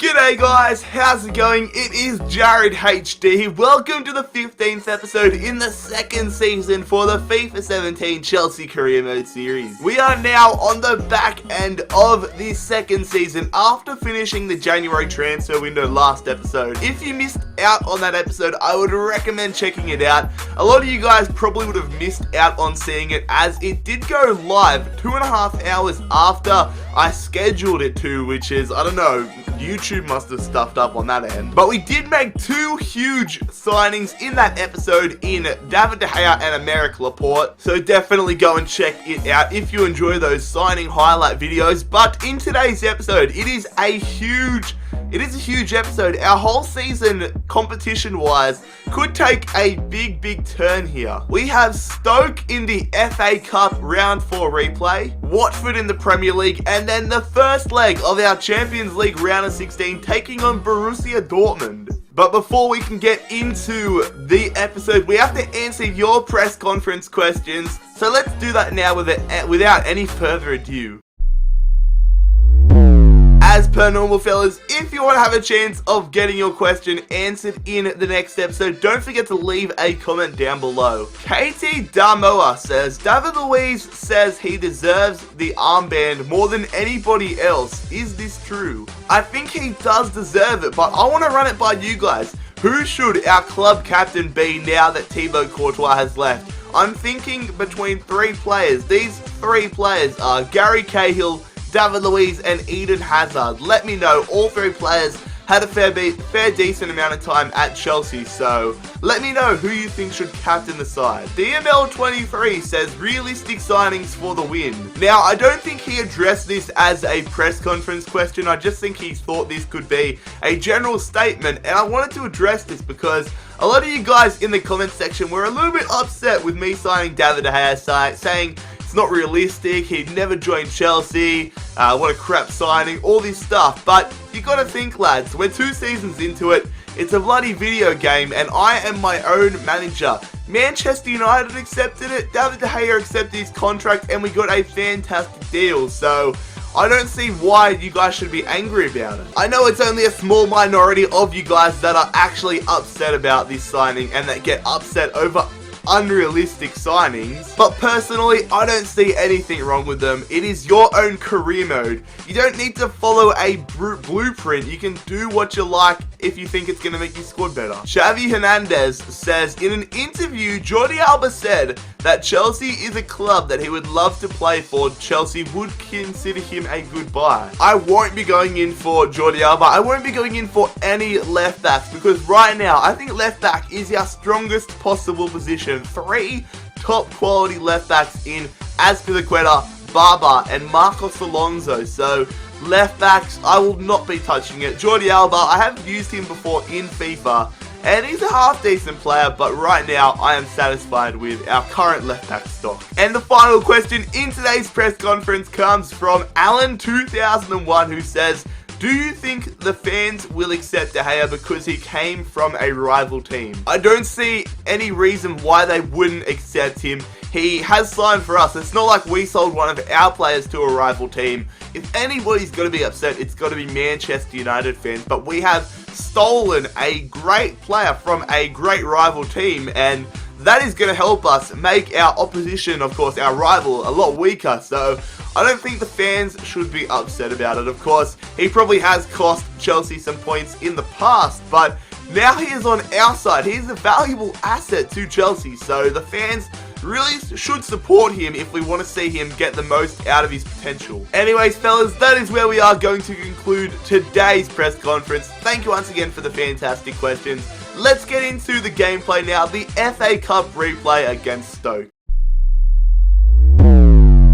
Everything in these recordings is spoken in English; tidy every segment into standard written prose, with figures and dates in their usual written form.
G'day guys, how's it going? It is Jared HD. Welcome to the 15th episode in the second season for the FIFA 17 Chelsea Career Mode series. We are now on the back end of this second season after finishing the January transfer window last episode. If you missed out on that episode, I would recommend checking it out. A lot of you guys probably would have missed out on seeing it as it did go live 2.5 hours after I scheduled it to, which is, I don't know, YouTube must have stuffed up on that end. But we did make two huge signings in that episode in David De Gea and Aymeric Laporte. So definitely go and check it out if you enjoy those signing highlight videos. But in today's episode, it is a huge episode. Our whole season, competition-wise, could take a big turn here. We have Stoke in the FA Cup Round 4 replay, Watford in the Premier League, and then the first leg of our Champions League Round of 16 taking on Borussia Dortmund. But before we can get into the episode, we have to answer your press conference questions. So let's do that now without any further ado. As per normal, fellas, if you want to have a chance of getting your question answered in the next episode, don't forget to leave a comment down below. KT Damoa says, David Luiz says he deserves the armband more than anybody else. Is this true? I think he does deserve it, but I want to run it by you guys. Who should our club captain be now that Thibaut Courtois has left? I'm thinking between three players. These three players are Gary Cahill, David Luiz, and Eden Hazard. Let me know. All three players had a fair decent amount of time at Chelsea, so let me know who you think should captain the side. DML23 says realistic signings for the win. Now, I don't think he addressed this as a press conference question. I just think he thought this could be a general statement, and I wanted to address this because a lot of you guys in the comment section were a little bit upset with me signing David De Gea, saying not realistic, he'd never join Chelsea, what a crap signing, all this stuff. But you gotta think, lads, we're 2 seasons into it, it's a bloody video game, and I am my own manager. Manchester United accepted it, David De Gea accepted his contract, and we got a fantastic deal, so I don't see why you guys should be angry about it. I know it's only a small minority of you guys that are actually upset about this signing and that get upset over unrealistic signings, but personally I don't see anything wrong with them. It is your own career mode. You don't need to follow a blueprint. You can do what you like if you think it's going to make your squad better. Xavi Hernandez says, in an interview, Jordi Alba said that Chelsea is a club that he would love to play for. Chelsea would consider him a good buy. I won't be going in for Jordi Alba. I won't be going in for any left backs because right now I think left back is our strongest possible position. 3 top quality left backs in Azpilicueta, Barba, and Marcos Alonso. So left backs, I will not be touching it. Jordi Alba, I have used him before in FIFA, and he's a half decent player, but right now I am satisfied with our current left back stock. And the final question in today's press conference comes from Alan2001, who says, do you think the fans will accept De Gea because he came from a rival team? I don't see any reason why they wouldn't accept him. He has signed for us. It's not like we sold one of our players to a rival team. If anybody's going to be upset, it's got to be Manchester United fans. But we have stolen a great player from a great rival team, and that is going to help us make our opposition, of course, our rival, a lot weaker. So I don't think the fans should be upset about it. Of course, he probably has cost Chelsea some points in the past, but now he is on our side. He's a valuable asset to Chelsea, so the fans really should support him if we want to see him get the most out of his potential. Anyways, fellas, that is where we are going to conclude today's press conference. Thank you once again for the fantastic questions. Let's get into the gameplay now, the FA Cup replay against Stoke.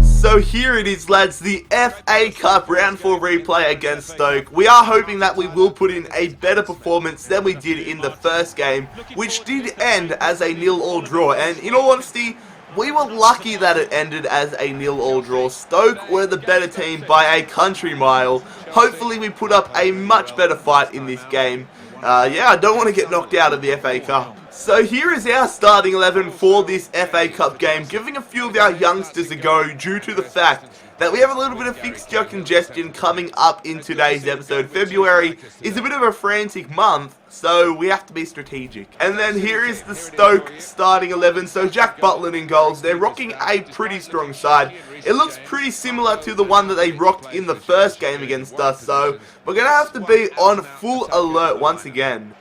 So here it is, lads, the FA Cup Round 4 replay against Stoke. We are hoping that we will put in a better performance than we did in the first game, which did end as a 0-0 draw. And in all honesty, we were lucky that it ended as a 0-0 draw. Stoke were the better team by a country mile. Hopefully we put up a much better fight in this game. Yeah, I don't want to get knocked out of the FA Cup. So here is our starting 11 for this FA Cup game, giving a few of our youngsters a go due to the fact that we have a little bit of fixture congestion coming up in today's episode. February is a bit of a frantic month, so we have to be strategic. And then here is the Stoke starting 11. So Jack Butland in goals. They're rocking a pretty strong side. It looks pretty similar to the one that they rocked in the first game against us, so we're going to have to be on full alert once again.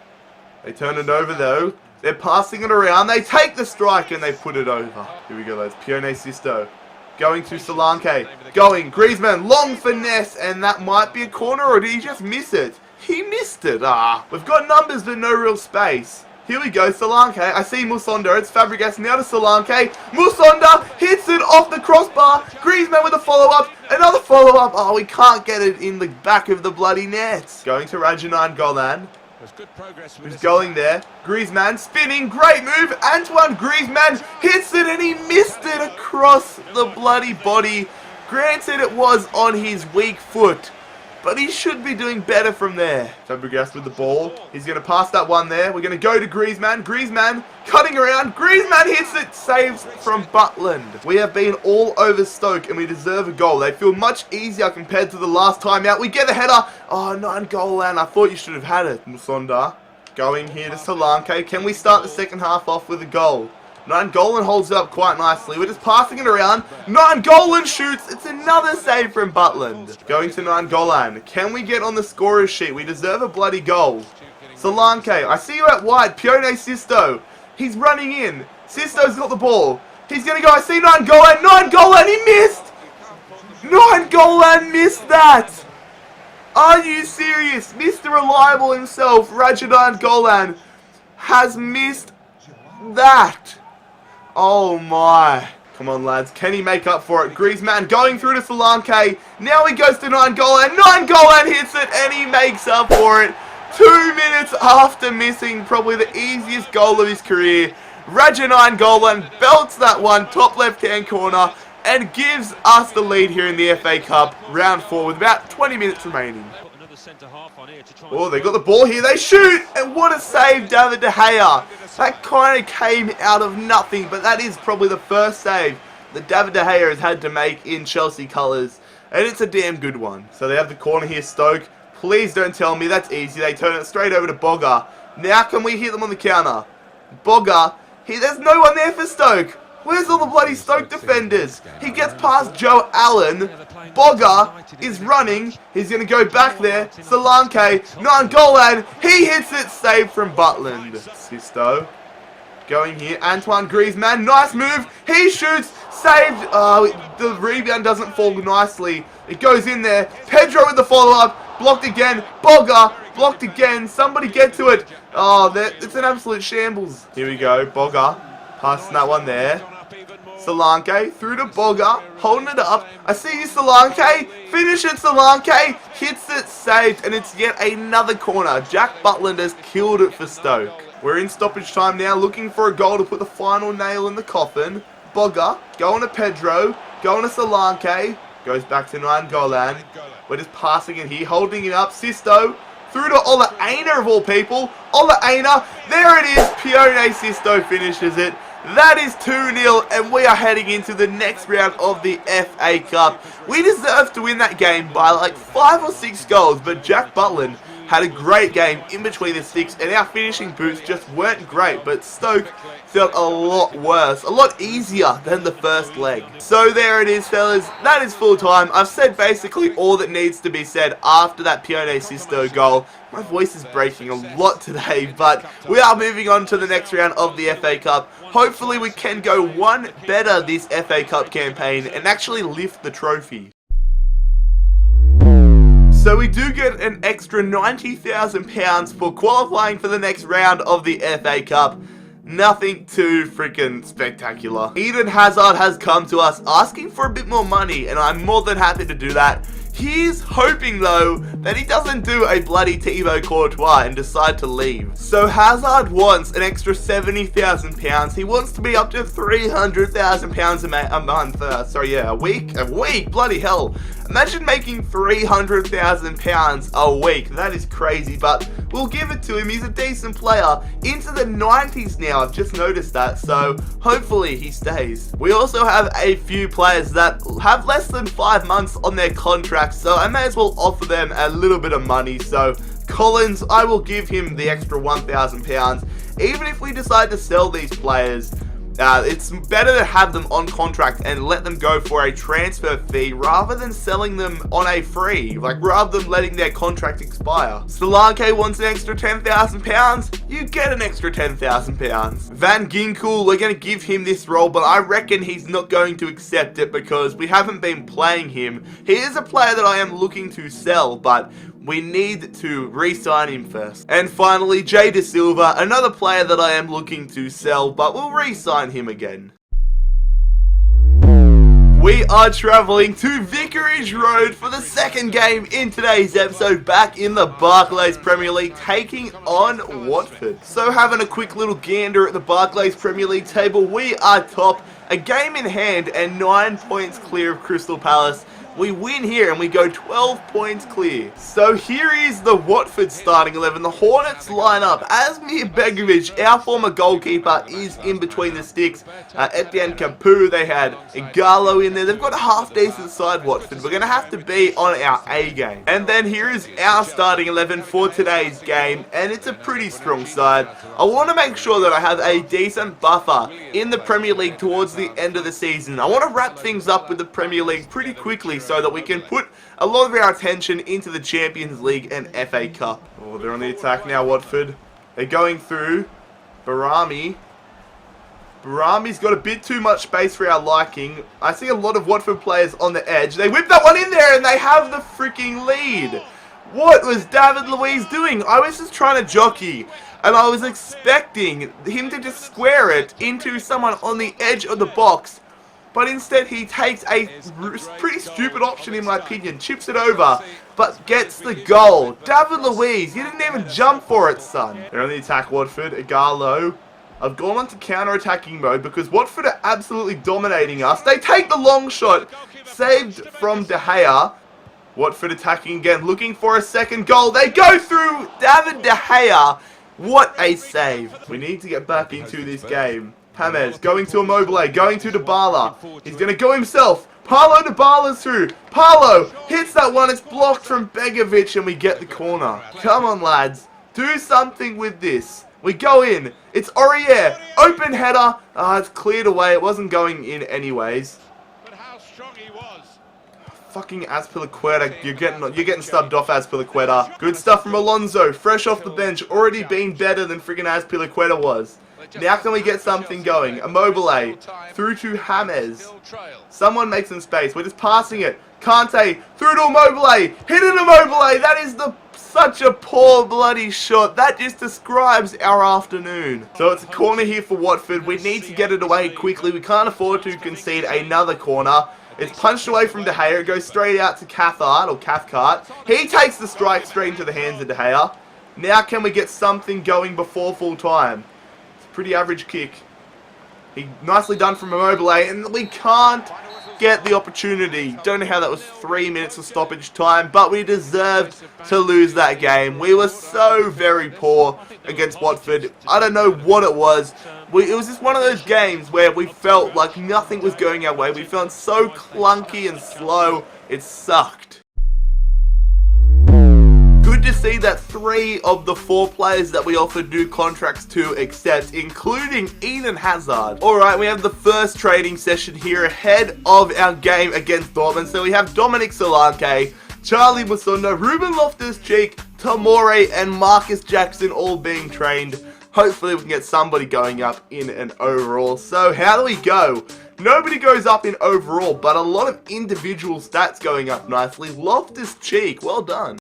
They turn it over though. They're passing it around. They take the strike and they put it over. Here we go, lads. Pione Sisto going to Solanke. Going. Griezmann. Long finesse. And that might be a corner, or did he just miss it? He missed it. We've got numbers but no real space. Here we go. Solanke. I see Musonda. It's Fabregas now to Solanke. Musonda hits it off the crossbar. Griezmann with a follow-up. Another follow-up. Oh, we can't get it in the back of the bloody net. Going to Rajanan Golan. Who's going there? Griezmann spinning, great move. Antoine Griezmann hits it and he missed it across the bloody body. Granted, it was on his weak foot, but he should be doing better from there. Fabregas with the ball. He's going to pass that one there. We're going to go to Griezmann. Griezmann cutting around. Griezmann hits it. Saves from Butland. We have been all over Stoke and we deserve a goal. They feel much easier compared to the last time out. We get the header. Oh, 9 goal land. I thought you should have had it. Musonda going here to Solanke. Can we start the second half off with a goal? Nainggolan holds it up quite nicely. We're just passing it around. Nainggolan shoots. It's another save from Butland. Going to Nainggolan. Can we get on the scorer's sheet? We deserve a bloody goal. Solanke, I see you out wide. Pione Sisto. He's running in. Sisto's got the ball. He's going to go. I see Nainggolan. Nainggolan, he missed. Nainggolan missed that. Are you serious? Mr. Reliable himself, Rajanan Golan, has missed that. Oh my. Come on, lads. Can he make up for it? Griezmann going through to Solanke. Now he goes to Nainggolan. Nainggolan hits it and he makes up for it. 2 minutes after missing probably the easiest goal of his career. Rajanan Golan belts that one top left-hand corner and gives us the lead here in the FA Cup round 4 with about 20 minutes remaining. Oh, they got the ball here. They shoot! And what a save, David De Gea. That kind of came out of nothing, but that is probably the first save that David De Gea has had to make in Chelsea colours. And it's a damn good one. So they have the corner here, Stoke. Please don't tell me that's easy. They turn it straight over to Bogger. Now can we hit them on the counter? Bogger. There's no one there for Stoke. Where's all the bloody Stoke defenders? He gets past Joe Allen. Bogger is running. He's going to go back there. Solanke. Nainggolan. He hits it. Saved from Butland. Sisto. Going here. Antoine Griezmann. Nice move. He shoots. Saved. The rebound doesn't fall nicely. It goes in there. Pedro with the follow-up. Blocked again. Bogger. Blocked again. Somebody get to it. Oh, it's an absolute shambles. Here we go. Bogger. Passing that one there. Solanke through to Bogger, holding it up. I see you, Solanke. Finish it, Solanke. Hits it, saved, and it's yet another corner. Jack Butland has killed it for Stoke. We're in stoppage time now, looking for a goal to put the final nail in the coffin. Bogger, going to Pedro, going to Solanke. Goes back to Nainggolan. We're just passing it here, holding it up. Sisto. Through to Ola Aina of all people. Ola Aina. There it is. Pione Sisto finishes it. That is 2-0 and we are heading into the next round of the FA Cup. We deserve to win that game by like 5 or 6 goals, but Jack Butland had a great game in between the sticks and our finishing boots just weren't great, but Stoke felt a lot worse, a lot easier than the first leg. So there it is, fellas. That is full time. I've said basically all that needs to be said after that Pione Sisto goal. My voice is breaking a lot today, but we are moving on to the next round of the FA Cup. Hopefully we can go one better this FA Cup campaign and actually lift the trophy. So we do get an extra £90,000 for qualifying for the next round of the FA Cup. Nothing too freaking spectacular. Eden Hazard has come to us asking for a bit more money, and I'm more than happy to do that. He's hoping, though, that he doesn't do a bloody Thibaut Courtois and decide to leave. So Hazard wants an extra £70,000. He wants to be up to £300,000 a month. A week? Bloody hell. Imagine making £300,000 a week. That is crazy, but we'll give it to him. He's a decent player. Into the 90s now, I've just noticed that, so hopefully he stays. We also have a few players that have less than 5 months on their contracts, so I may as well offer them a little bit of money. So Collins, I will give him the extra £1,000. Even if we decide to sell these players, it's better to have them on contract and let them go for a transfer fee rather than selling them on a free, rather than letting their contract expire. Solanke wants an extra £10,000, you get an extra £10,000. Van Ginkel, we're going to give him this role, but I reckon he's not going to accept it because we haven't been playing him. He is a player that I am looking to sell, but we need to re-sign him first. And finally, Jay De Silva, another player that I am looking to sell, but we'll re-sign him again. We are travelling to Vicarage Road for the second game in today's episode, back in the Barclays Premier League, taking on Watford. So having a quick little gander at the Barclays Premier League table, we are top, a game in hand and 9 points clear of Crystal Palace. We win here and we go 12 points clear. So here is the Watford starting 11. The Hornets line up. Asmir Begovic, our former goalkeeper, is in between the sticks. Etienne Capoue, they had Igalo in there. They've got a half-decent side, Watford. We're going to have to be on our A game. And then here is our starting 11 for today's game. And it's a pretty strong side. I want to make sure that I have a decent buffer in the Premier League towards the end of the season. I want to wrap things up with the Premier League pretty quickly, so that we can put a lot of our attention into the Champions League and FA Cup. Oh, they're on the attack now, Watford. They're going through. Barami. Barami's got a bit too much space for our liking. I see a lot of Watford players on the edge. They whip that one in there and they have the freaking lead. What was David Luiz doing? I was just trying to jockey, and I was expecting him to just square it into someone on the edge of the box. But instead he takes a pretty stupid option in my opinion, chips it over, but gets the goal. David Luiz, you didn't even jump for it, son. They're on the attack, Watford. Igalo. I've gone on to counter-attacking mode because Watford are absolutely dominating us. They take the long shot, saved from De Gea. Watford attacking again, looking for a second goal. They go through David De Gea. What a save. We need to get back into this game. James going to Immobile, going to Dybala. He's going to go himself. Paulo Dybala's through. Paulo hits that one. It's blocked from Begovic and we get the corner. Come on, lads. Do something with this. We go in. It's Aurier. Open header. It's cleared away. It wasn't going in anyways. But how strong he was. Fucking Azpilicueta. You're getting subbed off, Azpilicueta. Good stuff from Alonso. Fresh off the bench. Already being better than freaking Azpilicueta was. Now can we get something going? Immobile through to James. Someone make some space. We're just passing it. Kante through to Immobile. Hit it, Immobile. That is such a poor bloody shot. That just describes our afternoon. So it's a corner here for Watford. We need to get it away quickly. We can't afford to concede another corner. It's punched away from De Gea. It goes straight out to Cathcart. He takes the strike straight into the hands of De Gea. Now can we get something going before full time? Pretty average kick. Nicely done from Immobile, and we can't get the opportunity. Don't know how that was 3 minutes of stoppage time, but we deserved to lose that game. We were so very poor against Watford. I don't know what it was. It was just one of those games where we felt like nothing was going our way. We felt so clunky and slow. It sucked. Good to see that 3 of the 4 players that we offered new contracts to accept, including Eden Hazard. Alright, we have the first trading session here ahead of our game against Dortmund. So we have Dominic Solanke, Charlie Musonda, Ruben Loftus-Cheek, Tomori, and Marcus Jackson all being trained. Hopefully we can get somebody going up in an overall. So how do we go? Nobody goes up in overall, but a lot of individual stats going up nicely. Loftus-Cheek, well done.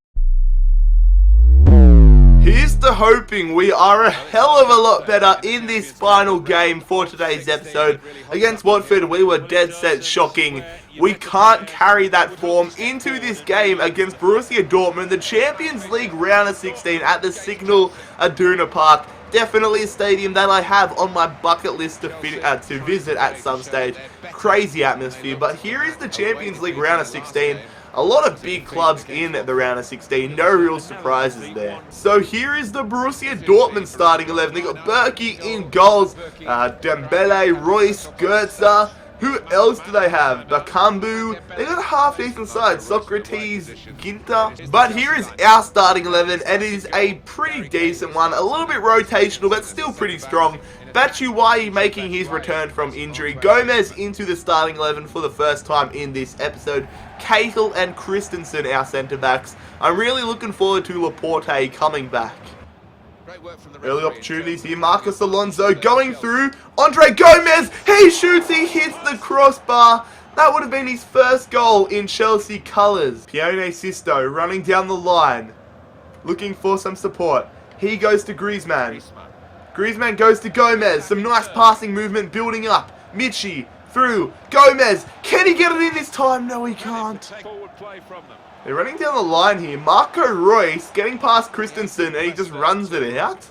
Here's to hoping we are a hell of a lot better in this final game for today's episode. Against Watford, we were dead set shocking. We can't carry that form into this game against Borussia Dortmund, the Champions League round of 16 at the Signal Iduna Park. Definitely a stadium that I have on my bucket list to visit at some stage. Crazy atmosphere, but here is the Champions League round of 16. A lot of big clubs in the round of 16. No real surprises there. So here is the Borussia Dortmund starting 11. They got Berkey in goals. Dembele, Royce, Goetze. Who else do they have? Bakambu. They got a half-decent side. Socrates, Ginter. But here is our starting 11, and it is a pretty decent one. A little bit rotational, but still pretty strong. Batshuayi making his return from injury. Gomez into the starting 11 for the first time in this episode. Cahill and Christensen, our centre-backs. I'm really looking forward to Laporte coming back. Early opportunities here. Marcos Alonso going through. Andre Gomez. He shoots. He hits the crossbar. That would have been his first goal in Chelsea colours. Pione Sisto running down the line. Looking for some support. He goes to Griezmann. Griezmann goes to Gomez. Some nice passing movement building up. Michi through. Gomez. Can he get it in this time? No, he can't. They're running down the line here. Marco Reus getting past Christensen, and he just runs it out.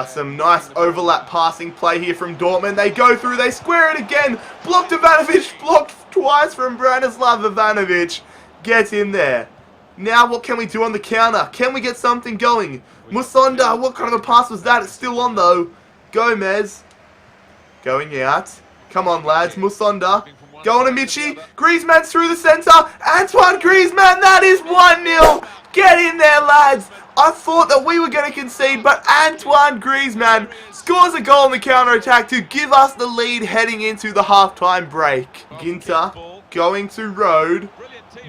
Some nice overlap passing play here from Dortmund. They go through, they square it again. Blocked Ivanovic, blocked twice from Branislav Ivanovic. Gets in there. Now what can we do on the counter? Can we get something going? Musonda, what kind of a pass was that? It's still on though. Gomez. Going out. Come on lads, Musonda. Going to Michi. Griezmann's through the centre. Antoine Griezmann, that is 1-0. Get in there, lads. I thought that we were going to concede, but Antoine Griezmann scores a goal on the counter-attack to give us the lead heading into the half-time break. Ginter going to Rode.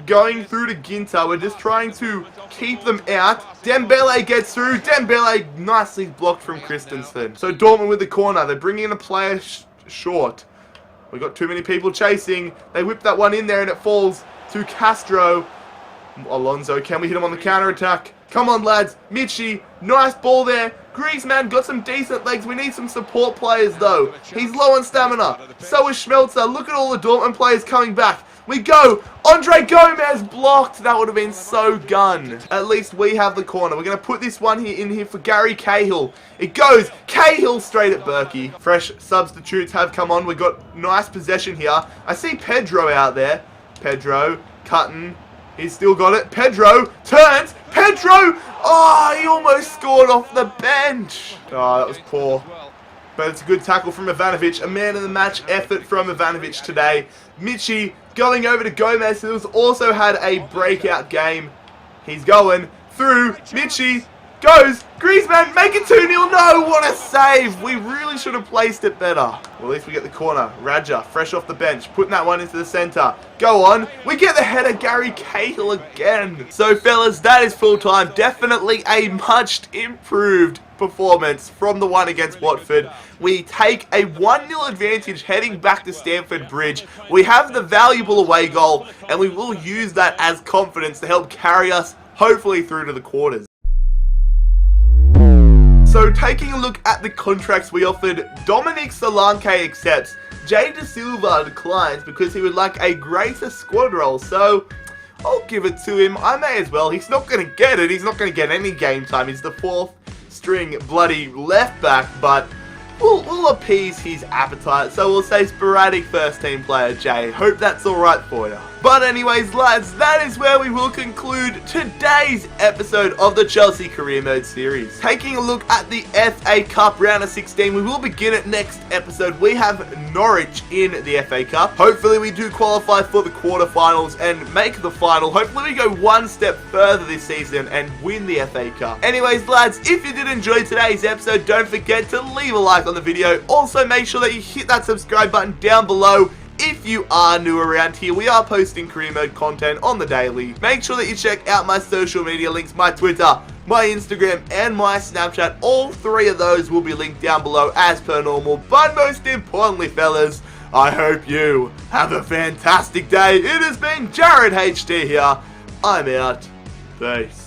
Going through to Ginter. We're just trying to keep them out. Dembele gets through. Dembele nicely blocked from Christensen. So Dortmund with the corner. They're bringing in a player short. We've got too many people chasing. They whip that one in there and it falls to Castro. Alonso, can we hit him on the counter-attack? Come on, lads. Michi, nice ball there. Griezmann got some decent legs. We need some support players, though. He's low on stamina. So is Schmelzer. Look at all the Dortmund players coming back. We go. Andre Gomez blocked. That would have been so gun. At least we have the corner. We're going to put this one here in here for Gary Cahill. It goes. Cahill straight at Berkey. Fresh substitutes have come on. We've got nice possession here. I see Pedro out there. Pedro cutting. He's still got it. Pedro turns. Pedro. Oh, he almost scored off the bench. Oh, that was poor. But it's a good tackle from Ivanovic. A man of the match effort from Ivanovic today. Michi going over to Gomez, who's also had a breakout game. He's going through. Michi goes. Griezmann, make it 2-0. No, what a save. We really should have placed it better. Well, at least we get the corner. Raja, fresh off the bench, putting that one into the centre. Go on. We get the header. Gary Cahill again. So, fellas, that is full time. Definitely a much improved performance from the one against Watford. We take a 1-0 advantage heading back to Stamford Bridge. We have the valuable away goal, and we will use that as confidence to help carry us, hopefully, through to the quarters. So, taking a look at the contracts we offered, Dominic Solanke accepts. Jay De Silva declines because he would like a greater squad role. So, I'll give it to him. I may as well. He's not going to get it. He's not going to get any game time. He's the fourth string bloody left back, but we'll appease his appetite. So we'll say sporadic first team player, Jay. Hope that's alright for you. But anyways, lads, that is where we will conclude today's episode of the Chelsea Career Mode series. Taking a look at the FA Cup round of 16, we will begin it next episode. We have Norwich in the FA Cup. Hopefully we do qualify for the quarterfinals and make the final. Hopefully we go one step further this season and win the FA Cup. Anyways, lads, if you did enjoy today's episode, don't forget to leave a like on the video. Also, make sure that you hit that subscribe button down below. If you are new around here, we are posting career mode content on the daily. Make sure that you check out my social media links, my Twitter, my Instagram, and my Snapchat. All three of those will be linked down below as per normal. But most importantly, fellas, I hope you have a fantastic day. It has been Jared HD here. I'm out. Peace.